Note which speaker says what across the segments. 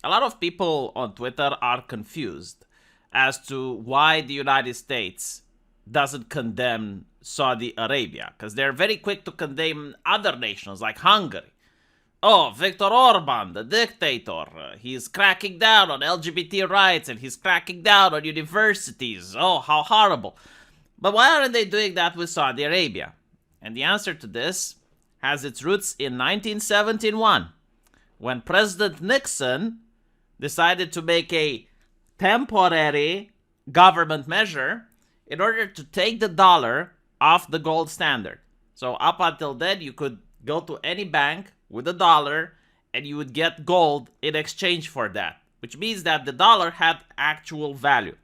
Speaker 1: a lot of people on Twitter are confused as to why the United States doesn't condemn Saudi Arabia, because they're very quick to condemn other nations like Hungary. Oh, Viktor Orban, the dictator, he's cracking down on LGBT rights and he's cracking down on universities. Oh, how horrible. But why aren't they doing that with Saudi Arabia? And the answer to this has its roots in 1971, when President Nixon decided to make a temporary government measure in order to take the dollar off the gold standard. So up until then, you could go to any bank with a dollar and you would get gold in exchange for that, which means that the dollar had actual value.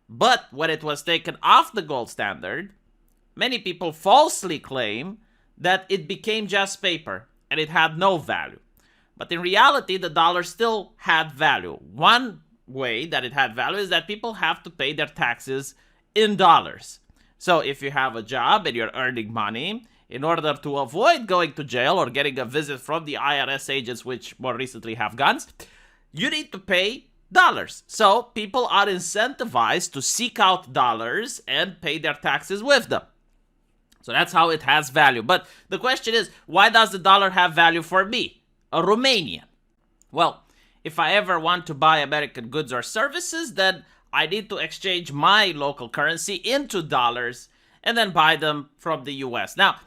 Speaker 1: But when it was taken off the gold standard, many people falsely claim that it became just paper and it had no value. But in reality, the dollar still had value. One way that it had value is that people have to pay their taxes in dollars. So if you have a job and you're earning money, in order to avoid going to jail or getting a visit from the IRS agents, which more recently have guns, you need to pay dollars. So people are incentivized to seek out dollars and pay their taxes with them. So that's how it has value. But the question is, why does the dollar have value for me, a Romanian? Well, if I ever want to buy American goods or services, then I need to exchange my local currency into dollars and then buy them from the US. Now,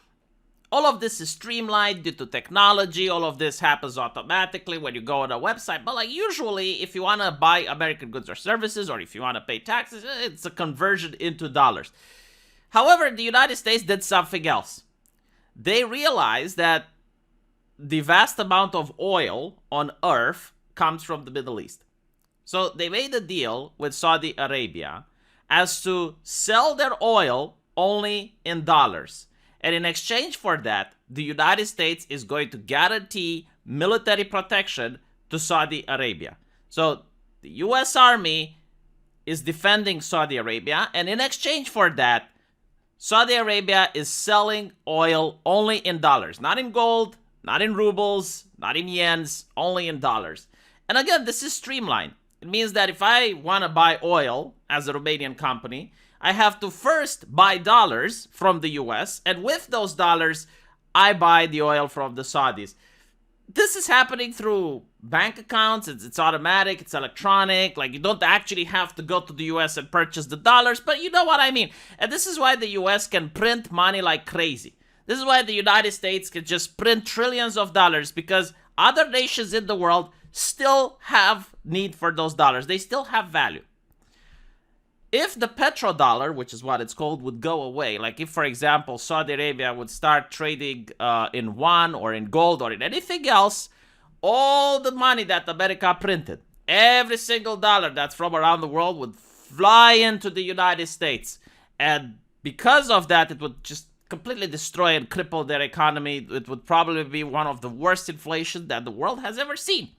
Speaker 1: all of this is streamlined due to technology. All of this happens automatically when you go on a website. But like usually, if you want to buy American goods or services, or if you want to pay taxes, it's a conversion into dollars. However, the United States did something else. They realized that the vast amount of oil on Earth comes from the Middle East. So they made a deal with Saudi Arabia as to sell their oil only in dollars. And in exchange for that, the United States is going to guarantee military protection to Saudi Arabia. So the US Army is defending Saudi Arabia, and in exchange for that, Saudi Arabia is selling oil only in dollars. Not in gold, not in rubles, not in yens, only in dollars. And again, this is streamlined. It means that if I want to buy oil as a Romanian company, I have to first buy dollars from the US, and with those dollars, I buy the oil from the Saudis. This is happening through bank accounts. It's automatic, it's electronic. Like, you don't actually have to go to the US and purchase the dollars, but you know what I mean. And this is why the US can print money like crazy. This is why the United States can just print trillions of dollars, because other nations in the world still have need for those dollars. They still have value. If the petrodollar, which is what it's called, would go away, like if, for example, Saudi Arabia would start trading in yuan or in gold or in anything else, all the money that America printed, every single dollar that's from around the world would fly into the United States. And because of that, it would just completely destroy and cripple their economy. It would probably be one of the worst inflation that the world has ever seen.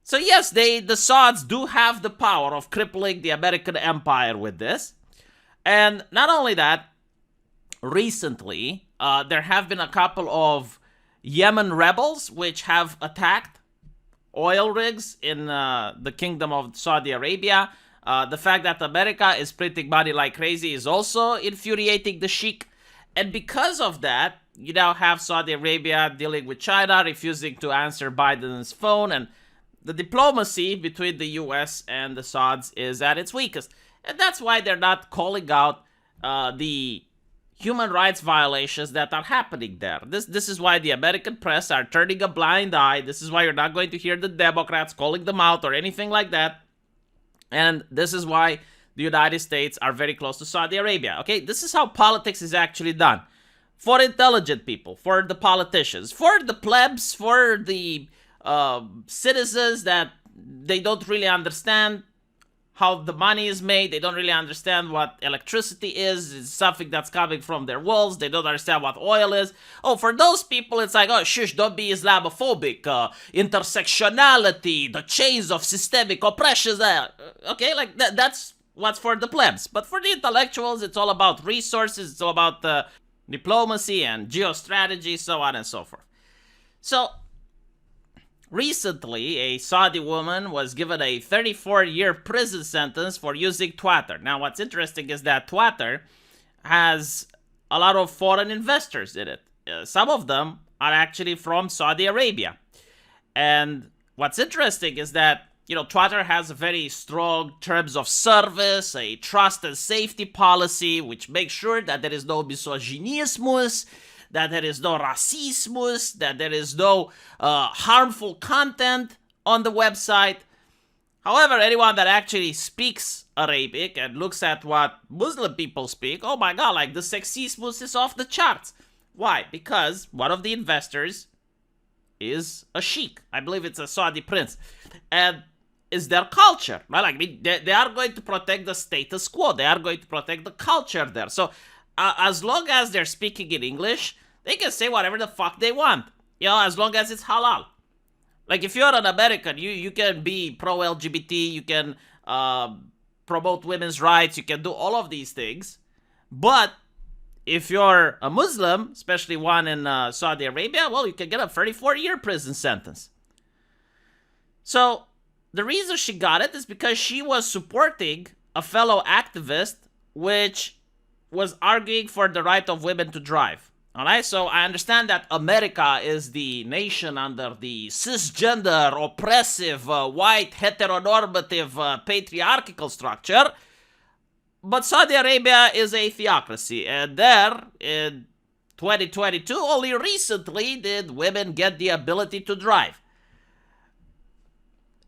Speaker 1: So yes, the Sauds do have the power of crippling the American empire with this. And not only that, recently, there have been a couple of Yemen rebels which have attacked oil rigs in the Kingdom of Saudi Arabia. The fact that America is printing money like crazy is also infuriating the sheikh. And because of that, you now have Saudi Arabia dealing with China, refusing to answer Biden's phone, and the diplomacy between the US and the Sauds is at its weakest. And that's why they're not calling out the human rights violations that are happening there. This is why the American press are turning a blind eye. This is why you're not going to hear the Democrats calling them out or anything like that. And this is why the United States are very close to Saudi Arabia. Okay, this is how politics is actually done. For intelligent people, for the politicians, for the plebs, for the citizens that they don't really understand how the money is made. They don't really understand what electricity is. It's something that's coming from their walls. They don't understand what oil is. Oh, for those people, it's like, oh, shush, don't be Islamophobic. Intersectionality, the chains of systemic oppression. Okay, like that's what's for the plebs. But for the intellectuals, it's all about resources. It's all about diplomacy and geostrategy, so on and so forth. So Recently, a Saudi woman was given a 34-year prison sentence for using Twitter. Now, what's interesting is that Twitter has a lot of foreign investors in it. Some of them are actually from Saudi Arabia. And what's interesting is that, Twitter has a very strong terms of service, a trust and safety policy, which makes sure that there is no misogynismus, that there is no racismus, that there is no harmful content on the website. However, anyone that actually speaks Arabic and looks at what Muslim people speak, oh my god, like the sexismus is off the charts. Why? Because one of the investors is a sheikh. I believe it's a Saudi prince. And is their culture, right? Like, they are going to protect the status quo. They are going to protect the culture there. So, as long as they're speaking in English, they can say whatever the fuck they want. As long as it's halal. Like, if you're an American, you can be pro-LGBT, you can promote women's rights, you can do all of these things. But if you're a Muslim, especially one in Saudi Arabia, well, you can get a 34-year prison sentence. So, the reason she got it is because she was supporting a fellow activist which was arguing for the right of women to drive. Alright, so I understand that America is the nation under the cisgender, oppressive, white, heteronormative, patriarchal structure. But Saudi Arabia is a theocracy, and there, in 2022, only recently did women get the ability to drive.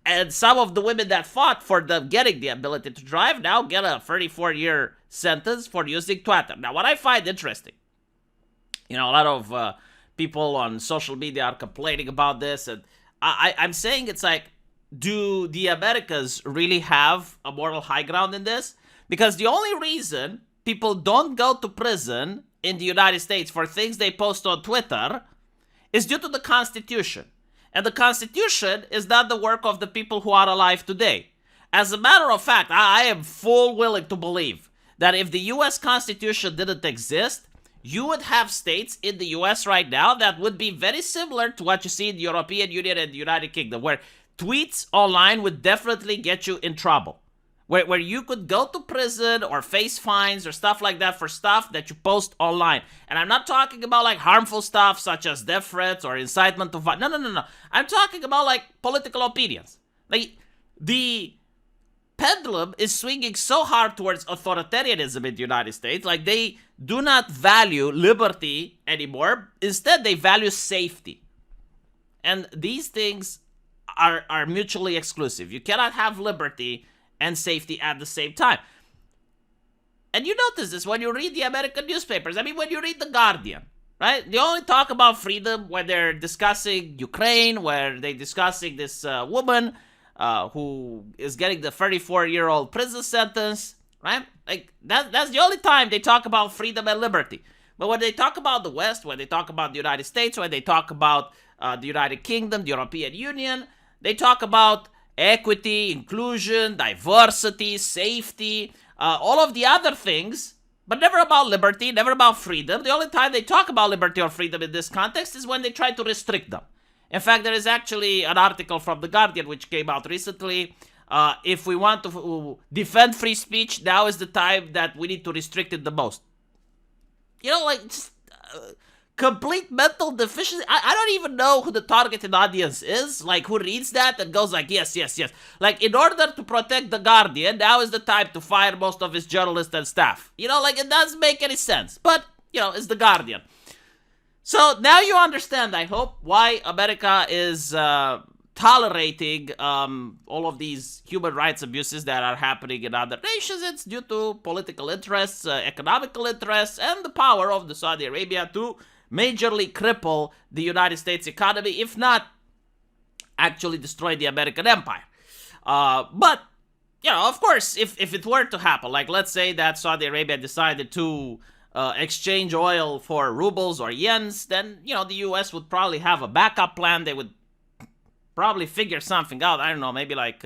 Speaker 1: And some of the women that fought for them getting the ability to drive now get a 34-year sentence for using Twitter. Now, what I find interesting, a lot of people on social media are complaining about this, and I'm saying it's like, do the Americans really have a moral high ground in this? Because the only reason people don't go to prison in the United States for things they post on Twitter is due to the Constitution. And the Constitution is not the work of the people who are alive today. As a matter of fact, I am full willing to believe that if the US Constitution didn't exist, you would have states in the US right now that would be very similar to what you see in the European Union and the United Kingdom, where tweets online would definitely get you in trouble. Where you could go to prison or face fines or stuff like that for stuff that you post online. And I'm not talking about like harmful stuff such as death threats or incitement to violence. No. I'm talking about like political opinions. Like, the pendulum is swinging so hard towards authoritarianism in the United States. Like, they do not value liberty anymore. Instead, they value safety. And these things are mutually exclusive. You cannot have liberty and safety at the same time. And you notice this when you read the American newspapers. I mean, when you read The Guardian, right? They only talk about freedom when they're discussing Ukraine, where they're discussing this woman who is getting the 34-year-old prison sentence, right? Like, that's the only time they talk about freedom and liberty. But when they talk about the West, when they talk about the United States, when they talk about the United Kingdom, the European Union, they talk about equity, inclusion, diversity, safety, all of the other things, but never about liberty, never about freedom. The only time they talk about liberty or freedom in this context is when they try to restrict them. In fact, there is actually an article from The Guardian which came out recently. If we want to defend free speech, now is the time that we need to restrict it the most. Just complete mental deficiency. I don't even know who the targeted audience is, like who reads that and goes like, yes. Like, in order to protect The Guardian, now is the time to fire most of its journalists and staff. It doesn't make any sense. But, it's The Guardian. So now you understand, I hope, why America is tolerating all of these human rights abuses that are happening in other nations. It's due to political interests, economical interests, and the power of the Saudi Arabia to majorly cripple the United States economy, if not actually destroy the American empire. But, of course, if it were to happen, like let's say that Saudi Arabia decided to exchange oil for rubles or yens, then, the US would probably have a backup plan. They would probably figure something out. I don't know, maybe like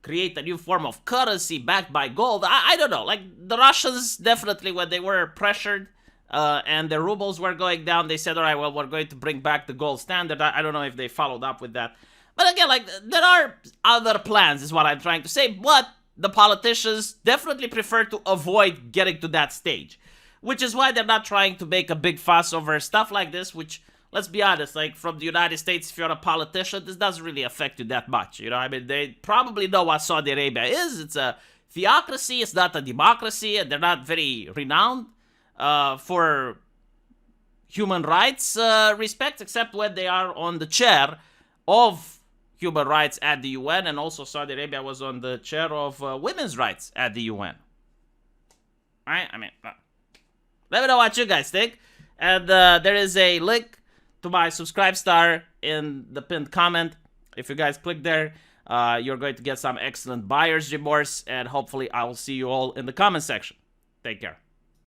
Speaker 1: create a new form of currency backed by gold. I don't know. Like, the Russians definitely, when they were pressured, and the rubles were going down, they said, all right, well, we're going to bring back the gold standard. I don't know if they followed up with that. But again, like, there are other plans, is what I'm trying to say, but the politicians definitely prefer to avoid getting to that stage, which is why they're not trying to make a big fuss over stuff like this, which, let's be honest, like, from the United States, if you're a politician, this doesn't really affect you that much, you know? I mean, they probably know what Saudi Arabia is. It's a theocracy, it's not a democracy, and they're not very renowned for human rights respect, except when they are on the chair of human rights at the UN, and also Saudi Arabia was on the chair of women's rights at the UN. Right? I mean, let me know what you guys think. And there is a link to my subscribe star in the pinned comment. If you guys click there, you're going to get some excellent buyer's remorse, and hopefully I will see you all in the comment section. Take care.